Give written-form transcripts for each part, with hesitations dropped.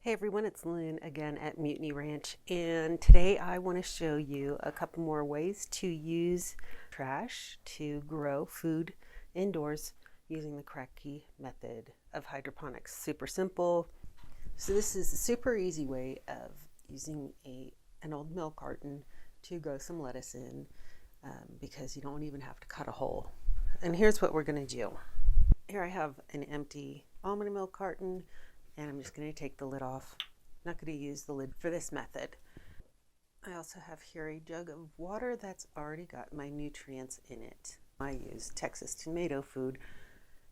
Hey everyone, it's Lynn again at Mutiny Ranch, and today I want to show you a couple more ways to use trash to grow food indoors using the Kratky method of hydroponics. Super simple. So this is a super easy way of using an old milk carton to grow some lettuce in because you don't even have to cut a hole. And here's what we're going to do. Here I have an empty almond milk carton, and I'm just going to take the lid off. I'm not going to use the lid for this method. I also have here a jug of water that's already got my nutrients in it. I use Texas tomato food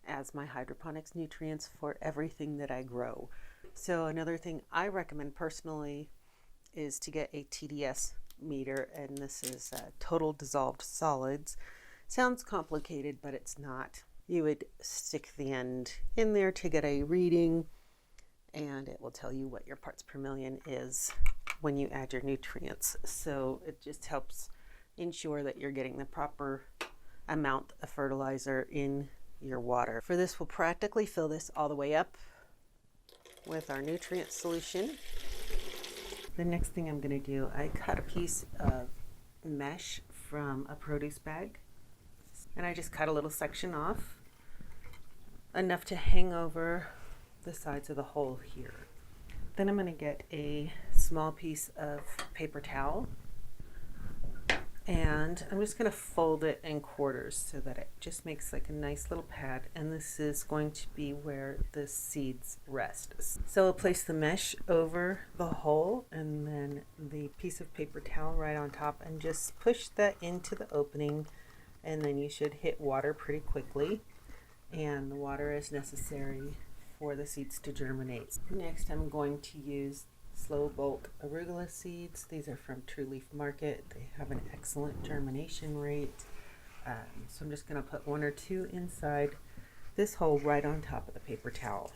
as my hydroponics nutrients for everything that I grow. So another thing I recommend personally is to get a TDS meter, and this is total dissolved solids. Sounds complicated, but it's not. You would stick the end in there to get a reading, and it will tell you what your parts per million is when you add your nutrients. So it just helps ensure that you're getting the proper amount of fertilizer in your water. For this, we'll practically fill this all the way up with our nutrient solution. The next thing I'm going to do, I cut a piece of mesh from a produce bag, and I just cut a little section off, enough to hang over the sides of the hole here. Then I'm going to get a small piece of paper towel, and I'm just going to fold it in quarters so that it just makes like a nice little pad, and this is going to be where the seeds rest. So I'll place the mesh over the hole and then the piece of paper towel right on top, and just push that into the opening, and then you should hit water pretty quickly, and the water is necessary for the seeds to germinate. Next, I'm going to use slow bolt arugula seeds. These are from True Leaf Market. They have an excellent germination rate. So I'm just going to put one or two inside this hole right on top of the paper towel.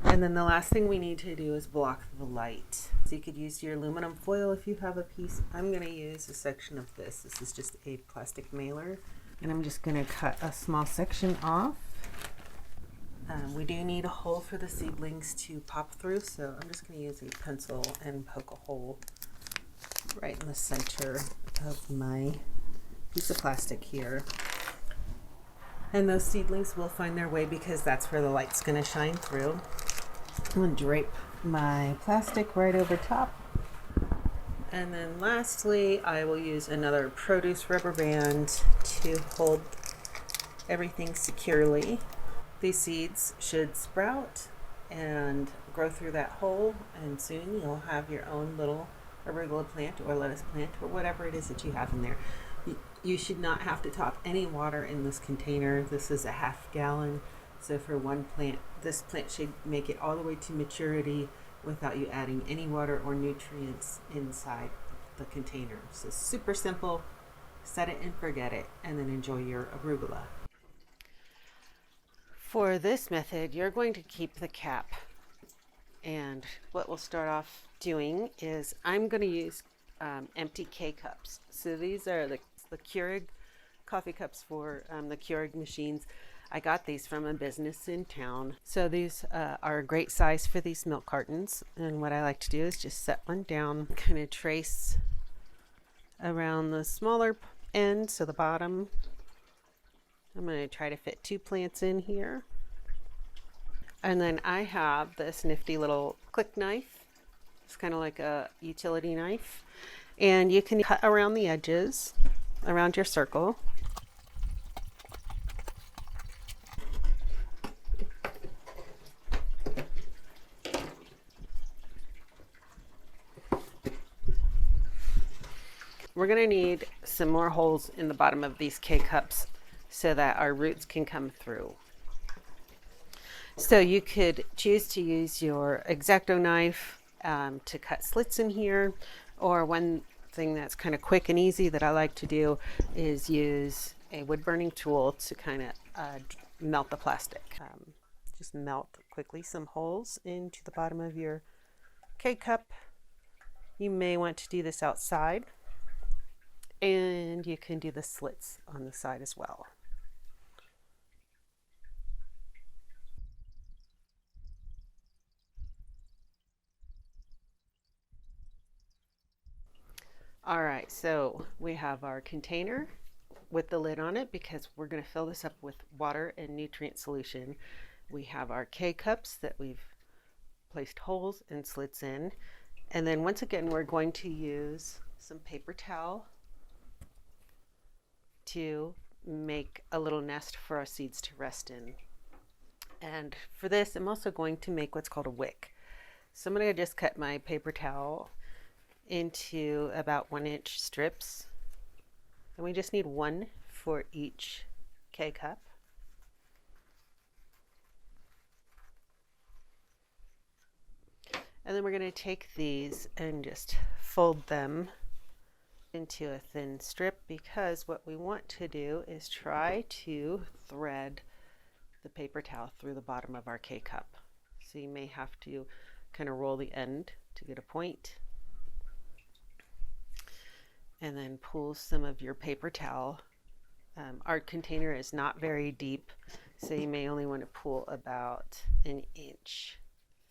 And then the last thing we need to do is block the light. So you could use your aluminum foil if you have a piece. I'm going to use a section of this. This is just a plastic mailer, and I'm just going to cut a small section off. We do need a hole for the seedlings to pop through, so I'm just going to use a pencil and poke a hole right in the center of my piece of plastic here. And those seedlings will find their way because that's where the light's going to shine through. I'm going to drape my plastic right over top. And then lastly, I will use another produce rubber band to hold everything securely. These seeds should sprout and grow through that hole, and soon you'll have your own little arugula plant or lettuce plant or whatever it is that you have in there. You should not have to top any water in this container. This is a half gallon, so for one plant, this plant should make it all the way to maturity without you adding any water or nutrients inside the container. So super simple. Set it and forget it, and then enjoy your arugula. For this method, you're going to keep the cap, and what we'll start off doing is I'm going to use empty K-cups. So these are the Keurig coffee cups for the Keurig machines. I got these from a business in town. So these are a great size for these milk cartons, and what I like to do is just set one down, kind of trace around the smaller end, so the bottom. I'm going to try to fit 2 plants in here. And then I have this nifty little click knife. It's kind of like a utility knife. And you can cut around the edges, around your circle. We're going to need some more holes in the bottom of these K-cups so that our roots can come through. So you could choose to use your X-Acto knife to cut slits in here, or one thing that's kind of quick and easy that I like to do is use a wood burning tool to kind of melt the plastic. Just melt quickly some holes into the bottom of your K-cup. You may want to do this outside, and you can do the slits on the side as well. All right, so we have our container with the lid on it because we're going to fill this up with water and nutrient solution. We have our K-cups that we've placed holes and slits in. And then once again, we're going to use some paper towel to make a little nest for our seeds to rest in. And for this, I'm also going to make what's called a wick. So I'm going to just cut my paper towel into about 1-inch strips. And we just need one for each K-cup. And then we're going to take these and just fold them into a thin strip, because what we want to do is try to thread the paper towel through the bottom of our K-cup. So you may have to kind of roll the end to get a point, and then pull some of your paper towel. Our container is not very deep, so you may only want to pull about 1 inch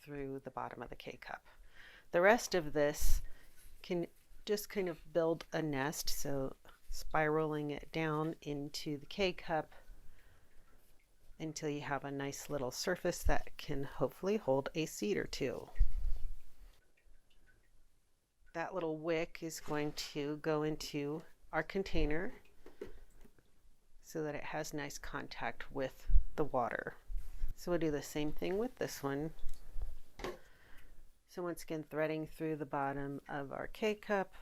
through the bottom of the K-cup. The rest of this can just kind of build a nest, so spiraling it down into the K-cup until you have a nice little surface that can hopefully hold a seed or two. That little wick is going to go into our container so that it has nice contact with the water. So we'll do the same thing with this one. So once again, threading through the bottom of our K-cup,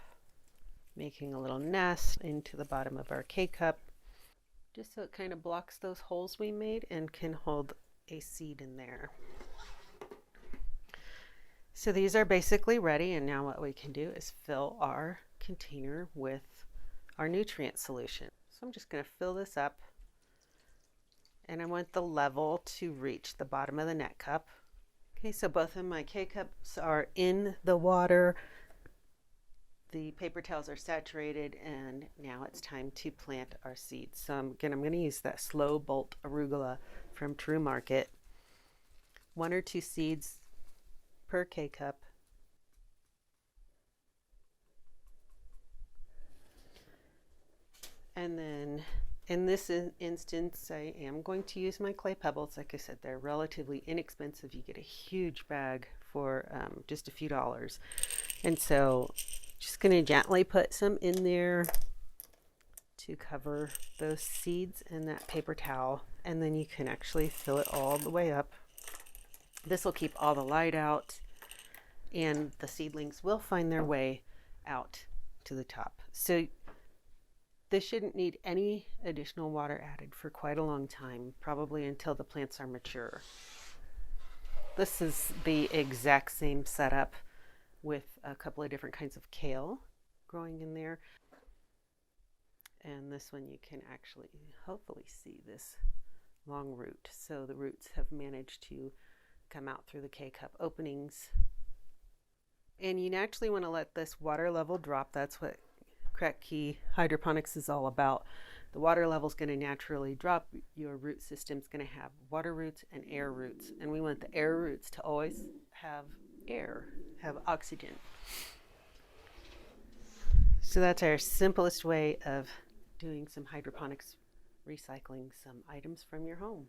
making a little nest into the bottom of our K-cup, just so it kind of blocks those holes we made and can hold a seed in there. So these are basically ready, and now what we can do is fill our container with our nutrient solution. So I'm just going to fill this up, and I want the level to reach the bottom of the net cup. Okay, so both of my K-cups are in the water. The paper towels are saturated, and now it's time to plant our seeds. So I'm going to use that slow bolt arugula from True Market. 1 or 2 seeds per K-cup. And then in this instance, I am going to use my clay pebbles. Like I said, they're relatively inexpensive. You get a huge bag for just a few dollars. And so just going to gently put some in there to cover those seeds in that paper towel. And then you can actually fill it all the way up. This will keep all the light out, and the seedlings will find their way out to the top. So this shouldn't need any additional water added for quite a long time, probably until the plants are mature. This is the exact same setup with a couple of different kinds of kale growing in there. And this one you can actually hopefully see this long root. So the roots have managed to come out through the K-cup openings. And you naturally want to let this water level drop. That's what Kratky hydroponics is all about. The water level is going to naturally drop. Your root system is going to have water roots and air roots. And we want the air roots to always have air, have oxygen. So that's our simplest way of doing some hydroponics, recycling some items from your home.